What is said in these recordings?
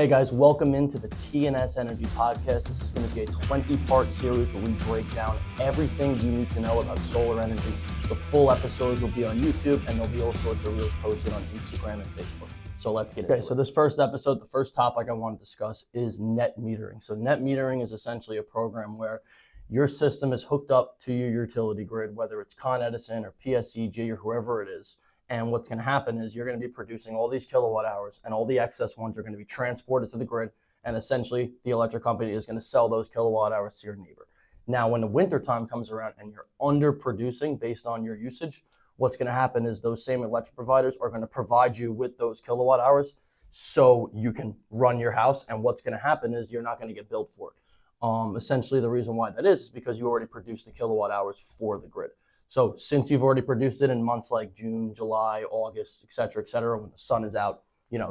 Hey guys, welcome into the TNS Energy Podcast. This is going to be a 20-part series where we break down everything you need to know about solar energy. The full episodes will be on YouTube, and there'll be all sorts of reels posted on Instagram and Facebook. So let's get into it. Okay, so this first episode, the first topic I want to discuss is net metering. So net metering is essentially a program where your system is hooked up to your utility grid, whether it's Con Edison or PSEG or whoever it is. And what's going to happen is you're going to be producing all these kilowatt hours, and all the excess ones are going to be transported to the grid. And essentially, the electric company is going to sell those kilowatt hours to your neighbor. Now, when the winter time comes around and you're underproducing based on your usage, what's going to happen is those same electric providers are going to provide you with those kilowatt hours so you can run your house. And what's going to happen is you're not going to get billed for it. Essentially, the reason why that is because you already produced the kilowatt hours for the grid. So since you've already produced it in months like June, July, August, et cetera, when the sun is out,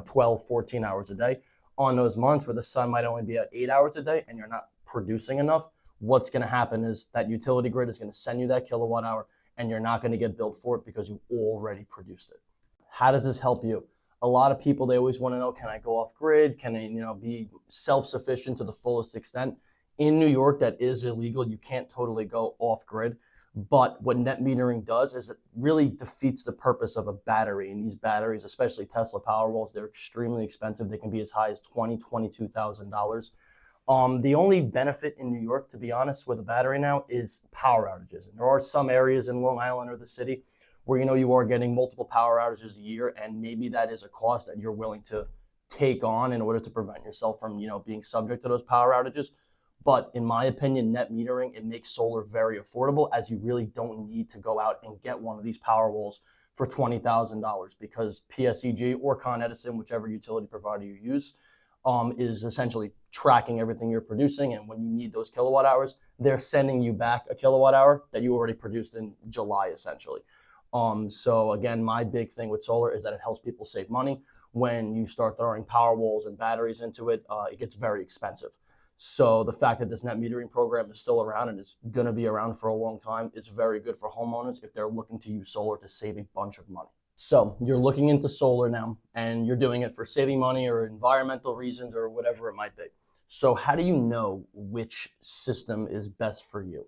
12, 14 hours a day, on those months where the sun might only be at 8 hours a day and you're not producing enough, what's going to happen is that utility grid is going to send you that kilowatt hour and you're not going to get billed for it because you already produced it. How does this help you? A lot of people, they always want to know, can I go off grid? Can I, be self-sufficient to the fullest extent? In New York, that is illegal. You can't totally go off grid. But what net metering does is it really defeats the purpose of a battery. And these batteries, especially Tesla Powerwalls, they're extremely expensive. They can be as high as $22,000. The only benefit in New York, to be honest, with a battery now is power outages. And there are some areas in Long Island or the city where you are getting multiple power outages a year, and maybe that is a cost that you're willing to take on in order to prevent yourself from being subject to those power outages. But in my opinion, net metering, it makes solar very affordable, as you really don't need to go out and get one of these Powerwalls for $20,000 because PSEG or Con Edison, whichever utility provider you use, is essentially tracking everything you're producing. And when you need those kilowatt hours, they're sending you back a kilowatt hour that you already produced in July, essentially. So again, my big thing with solar is that it helps people save money. When you start throwing Powerwalls and batteries into it, it gets very expensive. So the fact that this net metering program is still around and is going to be around for a long time is very good for homeowners if they're looking to use solar to save a bunch of money. So you're looking into solar now, and you're doing it for saving money or environmental reasons or whatever it might be. So how do you know which system is best for you?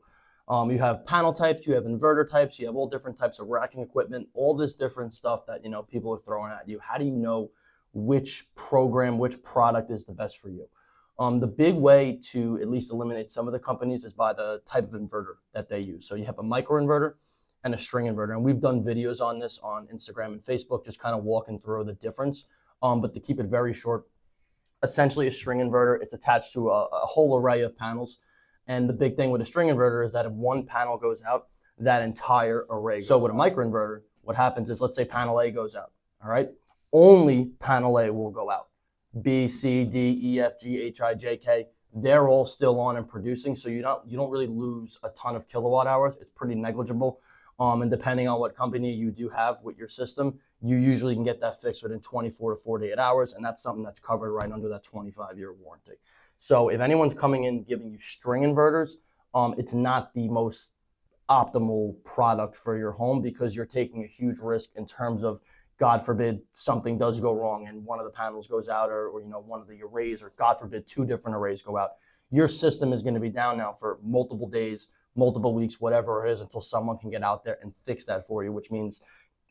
You have panel types, you have inverter types, you have all different types of racking equipment, all this different stuff that people are throwing at you. How do you know which program, which product is the best for you? The big way to at least eliminate some of the companies is by the type of inverter that they use. So you have a microinverter and a string inverter. And we've done videos on this on Instagram and Facebook, just kind of walking through the difference. But to keep it very short, essentially a string inverter, it's attached to a whole array of panels. And the big thing with a string inverter is that if one panel goes out, that entire array goes out. So with a microinverter, what happens is, let's say panel A goes out, all right? Only panel A will go out. B, C, D, E, F, G, H, I, J, K, they're all still on and producing. So you don't really lose a ton of kilowatt hours. It's pretty negligible. And depending on what company you do have with your system, you usually can get that fixed within 24 to 48 hours. And that's something that's covered right under that 25-year warranty. So if anyone's coming in giving you string inverters, it's not the most optimal product for your home because you're taking a huge risk in terms of, God forbid, something does go wrong and one of the panels goes out or one of the arrays, or God forbid, two different arrays go out. Your system is going to be down now for multiple days, multiple weeks, whatever it is, until someone can get out there and fix that for you, which means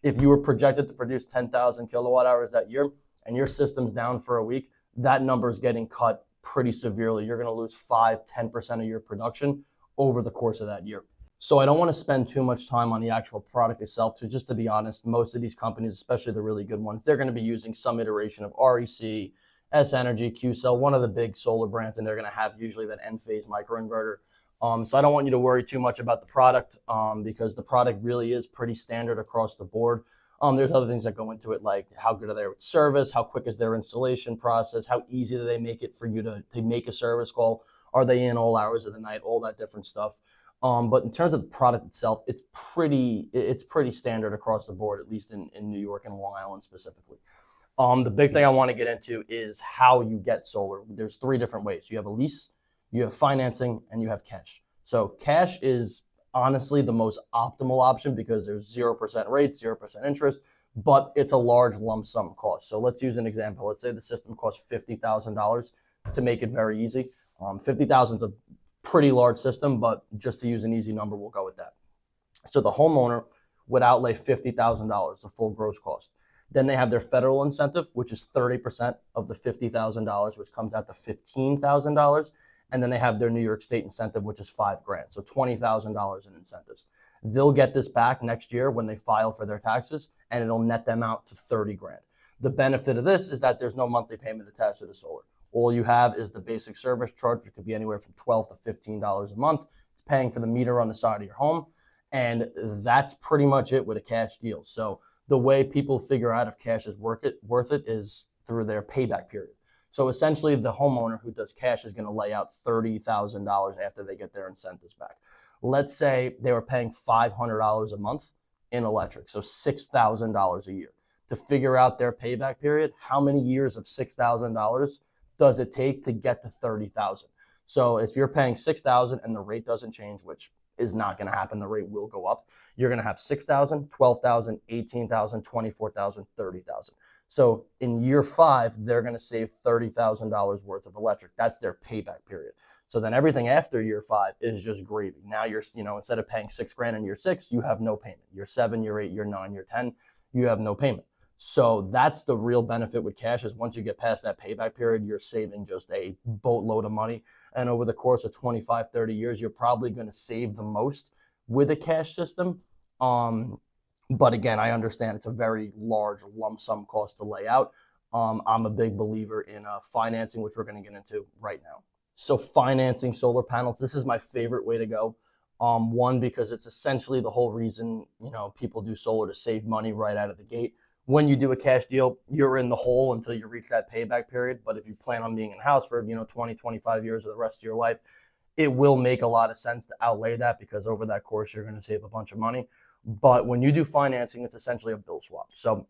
if you were projected to produce 10,000 kilowatt hours that year and your system's down for a week, that number is getting cut pretty severely. You're going to lose 5-10% of your production over the course of that year. So I don't want to spend too much time on the actual product itself. So just to be honest, most of these companies, especially the really good ones, they're going to be using some iteration of REC, S Energy, Q-Cell, one of the big solar brands, and they're going to have usually that N-phase microinverter. So I don't want you to worry too much about the product because the product really is pretty standard across the board. There's other things that go into it, like how good are they with service, how quick is their installation process, how easy do they make it for you to make a service call, are they in all hours of the night, all that different stuff. But in terms of the product itself, it's pretty standard across the board, at least in New York and Long Island specifically. The big thing I want to get into is how you get solar. There's three different ways. You have a lease, you have financing, and you have cash. So cash is honestly the most optimal option because there's 0% rates, 0% interest. but it's a large lump sum cost. So let's use an example. Let's say the system costs $50,000 to make it very easy. 50,000 is a pretty large system, but just to use an easy number, we'll go with that. So the homeowner would outlay $50,000, the full gross cost. Then they have their federal incentive, which is 30% of the $50,000, which comes out to $15,000. And then they have their New York State incentive, which is $5,000, so $20,000 in incentives. They'll get this back next year when they file for their taxes, and it'll net them out to $30,000. The benefit of this is that there's no monthly payment attached to the solar. All you have is the basic service charge, which could be anywhere from $12 to $15 a month. It's paying for the meter on the side of your home, and that's pretty much it with a cash deal. So the way people figure out if cash is worth it is through their payback period. So essentially, the homeowner who does cash is going to lay out $30,000 after they get their incentives back. Let's say they were paying $500 a month in electric, so $6,000 a year. To figure out their payback period, how many years of $6,000 does it take to get to $30,000? So if you're paying $6,000 and the rate doesn't change, which is not going to happen, the rate will go up. You're going to have $6,000, $12,000, $18,000, $24,000, $30,000. So in year 5, they're going to save $30,000 worth of electric. That's their payback period. So then everything after year 5 is just gravy. Now you're, instead of paying $6,000 in year 6, you have no payment. Year 7, year 8, year 9, year 10, you have no payment. So that's the real benefit with cash, is once you get past that payback period, you're saving just a boatload of money. And over the course of 25, 30 years, you're probably going to save the most with a cash system. But again, I understand it's a very large lump sum cost to lay out. I'm a big believer in financing, which we're going to get into right now. So financing solar panels, this is my favorite way to go. One, because it's essentially the whole reason, people do solar, to save money right out of the gate. When you do a cash deal, you're in the hole until you reach that payback period. But if you plan on being in a house for, 20, 25 years of the rest of your life, it will make a lot of sense to outlay that, because over that course, you're going to save a bunch of money. But when you do financing, it's essentially a bill swap. So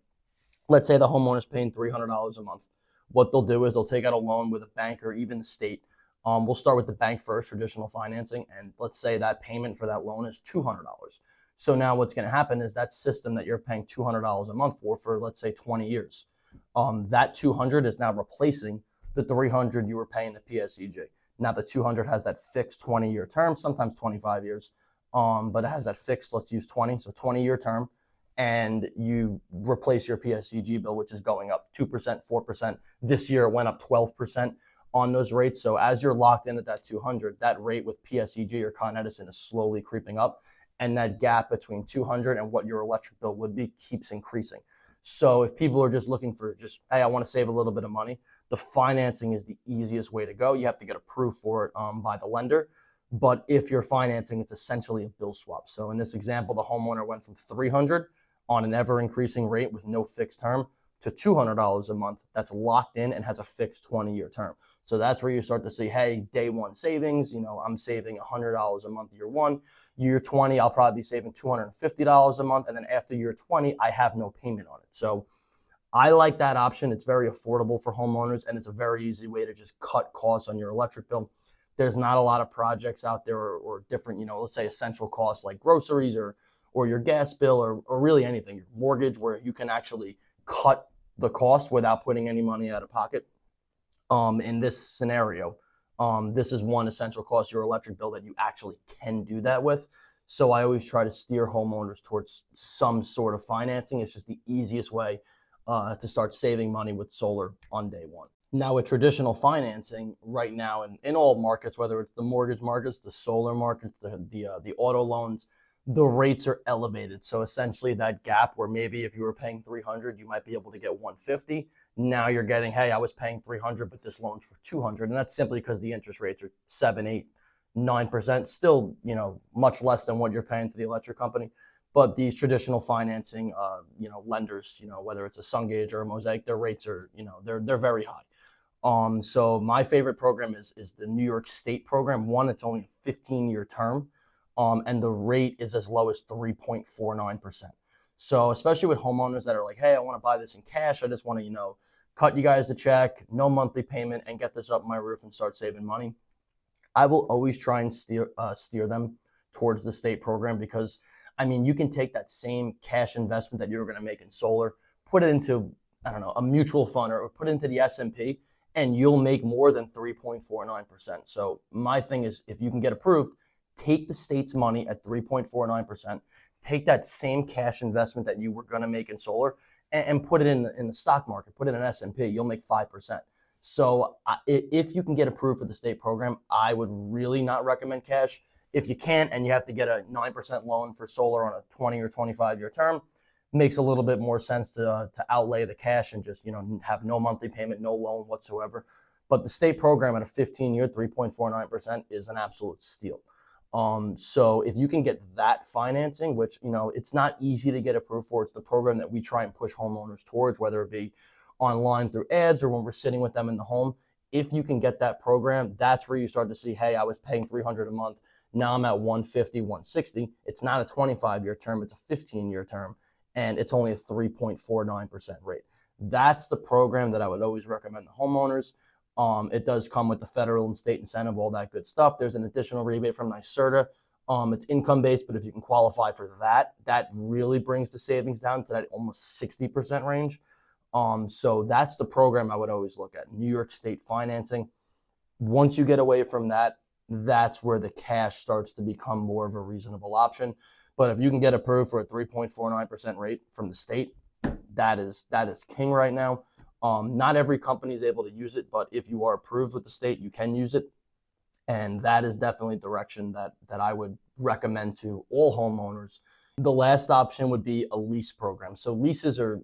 let's say the homeowner's paying $300 a month. What they'll do is they'll take out a loan with a bank or even the state. We'll start with the bank first, traditional financing. And let's say that payment for that loan is $200. So now what's going to happen is that system that you're paying $200 a month for, let's say 20 years, that $200 is now replacing the $300 you were paying the PSEG. Now the $200 has that fixed 20-year term, sometimes 25 years, but it has that fixed, let's use 20, so 20-year term, and you replace your PSEG bill, which is going up 2%, 4%. This year it went up 12% on those rates. So as you're locked in at that $200, that rate with PSEG or Con Edison is slowly creeping up. And that gap between $200 and what your electric bill would be keeps increasing. So if people are just looking for hey, I want to save a little bit of money, the financing is the easiest way to go. You have to get approved for it by the lender. But if you're financing, it's essentially a bill swap. So in this example, the homeowner went from $300 on an ever increasing rate with no fixed term to $200 a month that's locked in and has a fixed 20-year term. So that's where you start to see, hey, day one savings, I'm saving $100 a month year 1. Year 20, I'll probably be saving $250 a month. And then after year 20, I have no payment on it. So I like that option. It's very affordable for homeowners, and it's a very easy way to just cut costs on your electric bill. There's not a lot of projects out there or different, let's say essential costs like groceries or your gas bill or really anything, your mortgage, where you can actually cut the cost without putting any money out of pocket. In this scenario, this is one essential cost, your electric bill, that you actually can do that with. So I always try to steer homeowners towards some sort of financing. It's just the easiest way to start saving money with solar on day one. Now with traditional financing right now in all markets, whether it's the mortgage markets, the solar markets, the auto loans, the rates are elevated. So essentially that gap where maybe if you were paying $300, you might be able to get $150. Now you're getting, hey, I was paying $300, but this loan's for $200. And that's simply because the interest rates are 7, 8, 9%, still, much less than what you're paying to the electric company. But these traditional financing, lenders, whether it's a Sungage or a Mosaic, their rates are, they're very high. So my favorite program is the New York State program. One, it's only a 15-year term. And the rate is as low as 3.49%. So especially with homeowners that are like, hey, I want to buy this in cash. I just want to, cut you guys a check, no monthly payment, and get this up my roof and start saving money. I will always try and steer them towards the state program, because I mean, you can take that same cash investment that you're going to make in solar, put it into, I don't know, a mutual fund, or put it into the S&P, and you'll make more than 3.49%. So my thing is, if you can get approved, take the state's money at 3.49%, take that same cash investment that you were going to make in solar, and put it in the stock market, put it in S&P, you'll make 5%. So if you can get approved for the state program, I would really not recommend cash. If you can't and you have to get a 9% loan for solar on a 20 or 25-year term, makes a little bit more sense to outlay the cash and just, have no monthly payment, no loan whatsoever. But the state program at a 15-year, 3.49% is an absolute steal. So if you can get that financing, which, it's not easy to get approved for, it's the program that we try and push homeowners towards, whether it be online through ads or when we're sitting with them in the home. If you can get that program, that's where you start to see, hey, I was paying $300 a month. Now I'm at $150, $160. It's not a 25-year term, it's a 15-year term, and it's only a 3.49% rate. That's the program that I would always recommend the homeowners. It does come with the federal and state incentive, all that good stuff. There's an additional rebate from NYSERDA. It's income-based, but if you can qualify for that, that really brings the savings down to that almost 60% range. So that's the program I would always look at, New York State financing. Once you get away from that, that's where the cash starts to become more of a reasonable option. But if you can get approved for a 3.49% rate from the state, that is king right now. Not every company is able to use it, but if you are approved with the state, you can use it. And that is definitely a direction that I would recommend to all homeowners. The last option would be a lease program. So leases are,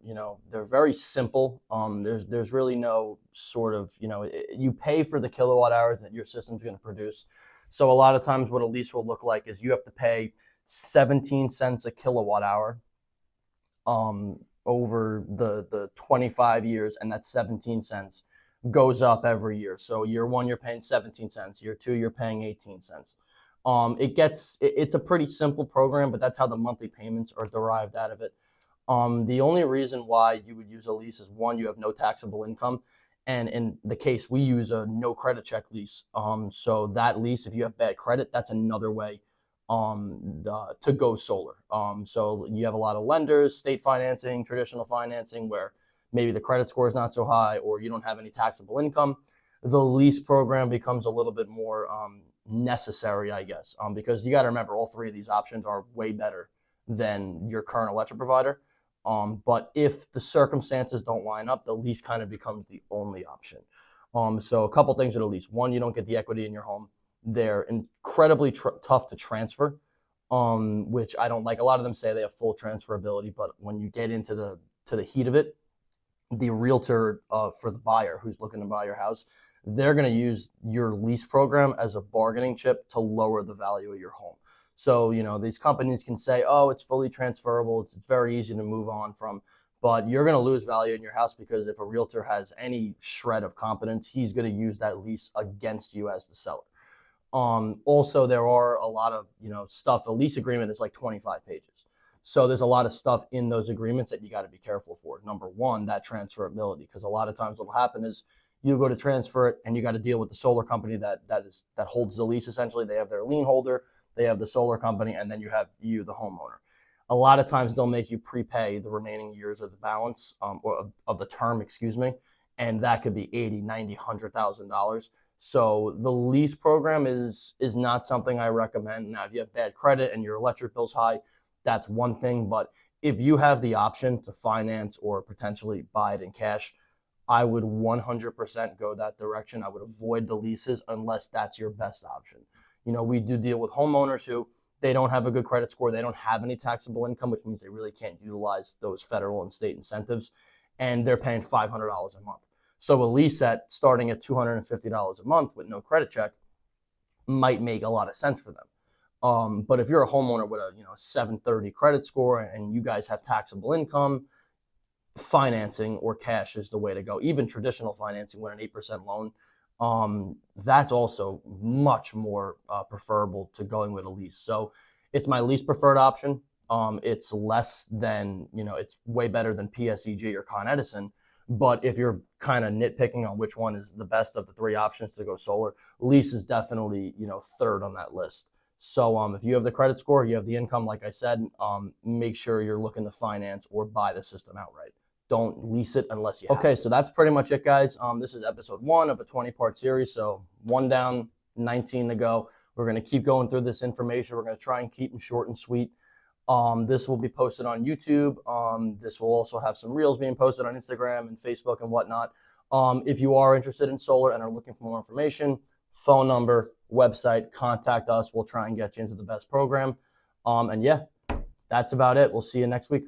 they're very simple. There's really no sort of, you pay for the kilowatt hours that your system's going to produce. So a lot of times what a lease will look like is you have to pay 17 cents a kilowatt hour over the 25 years, and that 17 cents goes up every year. So year one, you're paying 17 cents. Year two, you're paying 18 cents. It's a pretty simple program, but that's how the monthly payments are derived out of it. The only reason why you would use a lease is, one, you have no taxable income. And in the case, we use a no credit check lease. So that lease, if you have bad credit, that's another way to go solar. So you have a lot of lenders, state financing, traditional financing, where maybe the credit score is not so high or you don't have any taxable income. The lease program becomes a little bit more necessary, I guess, because you got to remember, all three of these options are way better than your current electric provider. But if the circumstances don't line up, the lease kind of becomes the only option. So a couple things with a lease. One, you don't get the equity in your home. They're incredibly tough to transfer, which I don't like. A lot of them say they have full transferability, but when you get into the heat of it, the realtor for the buyer who's looking to buy your house, they're going to use your lease program as a bargaining chip to lower the value of your home. So, these companies can say, oh, it's fully transferable. It's very easy to move on from, but you're going to lose value in your house because if a realtor has any shred of competence, he's going to use that lease against you as the seller. Also, there are a lot of, stuff. A lease agreement is like 25 pages. So there's a lot of stuff in those agreements that you got to be careful for. Number one, that transferability, because a lot of times what will happen is you go to transfer it and you got to deal with the solar company that holds the lease. Essentially, they have their lien holder, they have the solar company, and then you have the homeowner. A lot of times they'll make you prepay the remaining years of the balance or of the term, and that could be $80,000, $90,000, $100,000. So the lease program is not something I recommend. Now, if you have bad credit and your electric bill's high, that's one thing. But if you have the option to finance or potentially buy it in cash, I would 100% go that direction. I would avoid the leases unless that's your best option. We do deal with homeowners who they don't have a good credit score. They don't have any taxable income, which means they really can't utilize those federal and state incentives, and they're paying $500 a month. So a lease starting at $250 a month with no credit check might make a lot of sense for them. But if you're a homeowner with a 730 credit score and you guys have taxable income, financing or cash is the way to go. Even traditional financing with an 8% loan, that's also much more preferable to going with a lease. So it's my least preferred option. It's less than, it's way better than PSEG or Con Edison. But if you're kind of nitpicking on which one is the best of the three options to go solar, lease is definitely, third on that list. So if you have the credit score, you have the income, like I said, make sure you're looking to finance or buy the system outright. Don't lease it unless you have to. So that's pretty much it, guys. This is episode 1 of a 20-part series. So 1 down, 19 to go. We're going to keep going through this information. We're going to try and keep them short and sweet. This will be posted on YouTube. This will also have some reels being posted on Instagram and Facebook and whatnot. If you are interested in solar and are looking for more information, phone number, website, contact us. We'll try and get you into the best program. And yeah, that's about it. We'll see you next week.